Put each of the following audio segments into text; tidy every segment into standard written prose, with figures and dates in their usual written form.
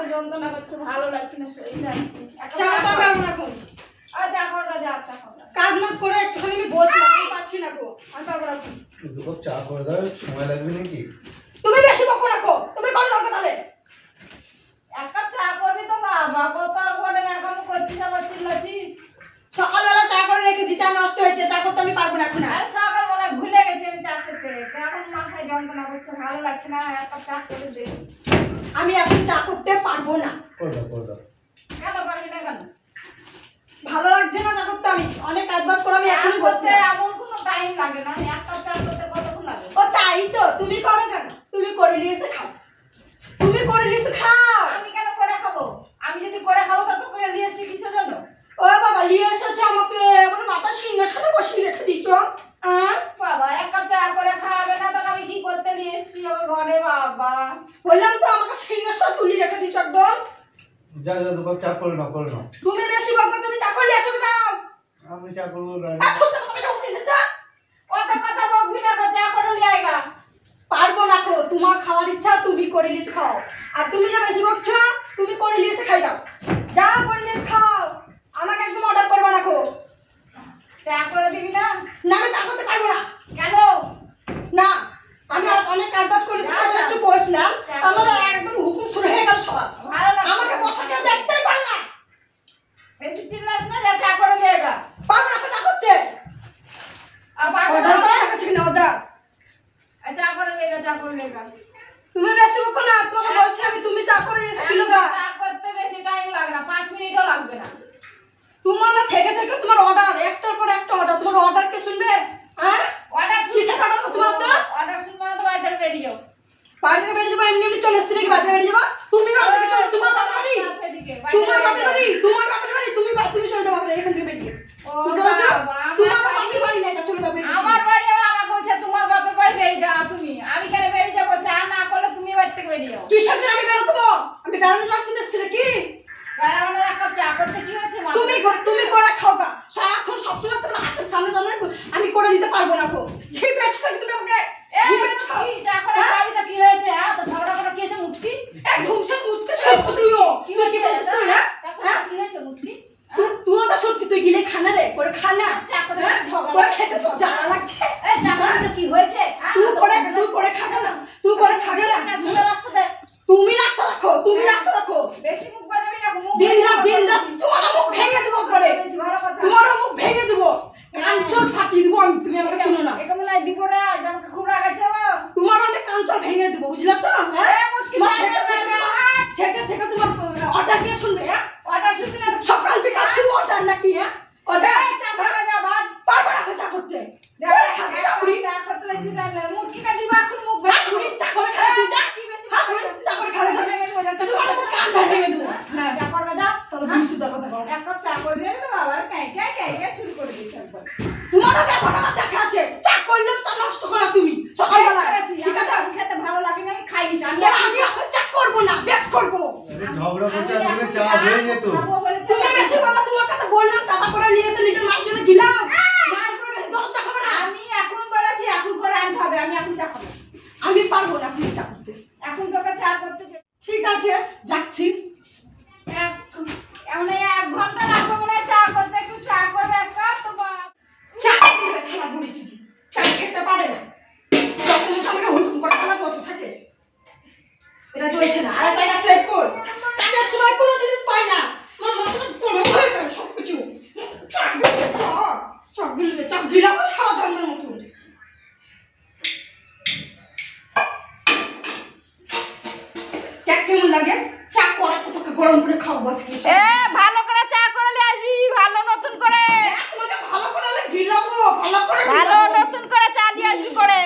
মাথা যন্ত্রণা করছে, ভালো লাগছে না শরীরটা। চা তো খাবো না এখন। চা খাওয়া যা, চা খাওয়া। কাজ মাস করে একটুখানি আমি বসলাম, পাচ্ছি না গো। আর পাবো না। দুটো কাপ চা করে দাও, সময় লাগবে নাকি? তুমি বেশি বকো রাখো, তুমি করে দাও তাহলে। এক কাপ চা করবি তো বাবা, কত করে না এখন করছিস, আবার চিল্লাছিস। সকালবেলা চা করে রেখেছি, চা নষ্ট হয়েছে, চা করতে আমি পারবো না এখন। আরে সকালবেলা ভুলে গেছি আমি চা খেতে, এখন মাথায় যন্ত্রণা করছে, ভালো লাগছে না, এক কাপ চা করে দে। আমি এখন চা করতে পারবো না। করে দাও, করে দাও। কেন পারবি না কেন? ভালো লাগছে না চা করতে, আমি অনেক কাজ বাজ করে আমি এখনই বসে। এমন কোনো টাইম লাগে না, এক কাপ চা করতে কতক্ষণ লাগে? ও তাই তো, তুমি করো কেন? তুমি করে নিয়ে এসে খাও, তুমি করে নিয়ে এসে খাও। আমি কেন করে খাবো? আমি যদি করে খাবো তা তোকে নিয়ে এসে কিসের জন্য? ও বাবা নিয়ে এসেছো আমাকে, এবার মাথা সিংহাসনে বসিয়ে রেখে দিয়েছো। বাবা এক কাপ চা করে খাওয়াবে না তোকে আমি কি করতে নিয়ে এসেছি আমার ঘরে? বাবা বললাম তো আমাকে সিংহাসনে তুলে রেখে দিয়েছো একদম। যা যা, দু কাপ চা করে নাও, করে নাও। তুমি বেশি বকো, তুমি চা করে নিয়ে এসো খাও। আমি চা করবো রানী। এখন তো তোমাকে সব কিনে দাও। অত কথা বকবি না, চা করে নিয়ে আয়গা। পারবো না তো, তোমার খাওয়ার ইচ্ছা তুমি করে নিয়ে এসে খাও। আর তুমি যে বেশি বকছো, তুমি করে নিয়ে এসে খাই দাও। যা করে নিয়ে এসে খাও, আমাকে একদম অর্ডার করবা না। চা করে দিবি না? না আমি চা করতে পারবো না। কেন? না আমি অনেক কাজ বাজ করেছি, একটু বসলাম, আমার একদম হুকুম শুরু হয়ে গেল সবার। ভালো লাগছে আমাকে বসা কেউ দেখতেই পারে না। বেশি চিল্লাস না, যা চা করে নিয়ে আয়গা। পারবো না চা করতে। অর্ডার করা দেখাচ্ছি কিনা অর্ডার? চা করে নিয়ে আয়গা, চা করে নিয়ে আয়গা। তুমি বেশি বকো না, তোমাকে বলছি আমি, তুমি চা করে এসে দিলো না। চা করতে বেশি টাইম লাগে না, 5 মিনিটও লাগবে না। তোমার না থেকে থেকে তোমার অর্ডার, একটার পর একটা অর্ডার, তোমার অর্ডার কে শুনবে? হ্যাঁ অর্ডার কিসের অর্ডার করতে বলো তো? অর্ডার শুনবে না তো বাড়ি থেকে বেরিয়ে যাও। বাড়ি থেকে বেরিয়ে যাবো, এমনি এমনি চলে এসছি নাকি বাড়ি থেকে বেরিয়ে যাবো? তুমি বাড়ি থেকে চলে, তোমার বাপের বাড়ি, তোমার বাপের বাড়ি, তোমার বাপের বাড়ি, তুমি চলে যাবো এখান থেকে বেরিয়ে। বুঝতে পারছো? তোমার বাপের বাড়ি না, এটা চলে যাবে। আমার বাড়ি আমাকে বলছে তোমার বাপের বাড়ি বেরিয়ে যাও তুমি। আমি কেন বেরিয়ে যাবো? চা না করলে তুমি বাড়ি থেকে বেরিয়ে যাও। কিসের জন্য আমি বেরোতে দেবো? আমি বেড়ানো যাচ্ছি না কি? বেড়ানো এক কাপ চা করতে কি হচ্ছে? তুমি করে খাও গা, সারাক্ষণ সবসময় তোমার হাতের সামনে সামনে আমি করে দিতে পারবো না গো। ঝিপেছ করে তুমি আমাকে ঝিপেছ কি চা করে খাবি তো কি হয়েছে? হ্যাঁ তো ঝগড়া করে কি হয়েছে? মুটকি এক ধুমসে মুটকে সব তুইও কি তুই কি বলছিস তুই? হ্যাঁ কি হয়েছে মুটকি? তুইও তো সত্যি, তুই গিলে খানা রে করে খানা চা করে ঝগড়া করে খেতে তো জ্বালা লাগছে। এই চা করে তো কি হয়েছে? তুই করে খাবে না, তুই করে খাবে না। সুন্দর রাস্তা দে। তুমি রাস্তা দেখো, তুমি রাস্তা দেখো। বেশি মুখ বাজাবি না, মুখ দিন রাত তোমার মুখ ভেঙে দেবো করে, তোমার মুখ ভেঙে দেবো, কাঞ্চল ফাটিয়ে দেবো আমি। তুমি আমাকে শুনো না, এটা মনে হয় দিব না, আমাকে খুব রাগাচ্ছে। তোমার আমি কাঞ্চল ভেঙে দেবো, বুঝলে তো? হ্যাঁ থেকে থেকে তোমার অর্ডার কে শুনবে? হ্যাঁ অর্ডার শুনবি না? সকাল বিকাল শুধু অর্ডার নাকি? হ্যাঁ অর্ডার চা করে যা ভাত। পারবো না চা করতে। চা করতে বেশি টাইম লাগে। মুটকিটা দিব এখন মুখ বুড়ি চা করে খাবে তুই যা। কি বেশি বুড়ি চা করে খাবে তোমার মুখ কান ভেঙে দেবো। হ্যাঁ চা করে যা। চলো তুমি শুধু কথা বলো। এক কাপ চা করে দিলে তো বাবা কাই শুরু করে দিয়েছে একবার। তোমারও ব্যাপার আমার দেখা আছে, চা করলেও চা নষ্ট করা তুমি সকালবেলা। ঠিক আছে খেতে ভালো লাগে না, আমি খাইনি চা। আমি এখন চা করবো না, বেশ করবো। ঝগড়া করছে, আজকে চা হয়ে যেত। তুমি বেশি বলো, তোমাকে তো বললাম চাটা করে নিয়ে এসে নিজের মার জন্য দিলাম। মার করে বেশি দরদ দেখাবো না। আমি এখন বলেছি এখন করে আনতে হবে, আমি এখন চা খাবো। আমি পারবো না এখন চা করতে। এখন তোকে চা করতে ঠিক আছে যাচ্ছি। এমন 1 ঘন্টা লাগবে মনে হয় চা করতে। একটু চা করবে এক কাপ তো চা খেতে সারা বুড়ি চুটি চা খেতে পারে না, তখন আমাকে হুকুম করে খানা বসে থাকে। এটা চলছে না। আর তাই না সেভ কর, কাজের সময় কোনো জিনিস পাই না, তোমার মাথাটা গরম হয়ে যায় সব কিছু। চা গিলাবো সারা জন্মের মতো। কেমন লাগে? চা করাচ্ছে তোকে গরম করে খাওয়াবো আজকে। ভালো করে চা করে আসবি, ভালো নতুন করে। তোমাকে ভালো করে আমি গিলাবো, ভালো নতুন করে চা দিয়ে আসবি করে।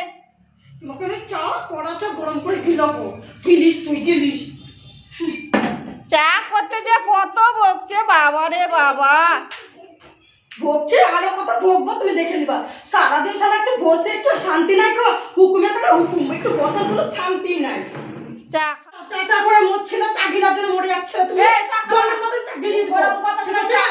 তোমাকে আমি চা করাচ্ছে গরম করে গিলাবো। গিলিস তুই গিলিস। চা করতে যে কত বকছে বাবা রে বাবা। বকছে আরো কত বকবো তুমি দেখে নিবা। সারাদিন সারা একটু বসে একটু শান্তি নাই গো। হুকুমের পরে হুকুম, একটু বসার কোনো শান্তি নাই। চা চা করে মরছিল, চা গিলার জন্য মরে যাচ্ছিল তুমি। জলের মতো চা গিলিয়ে দেবো। কথা শুনে চা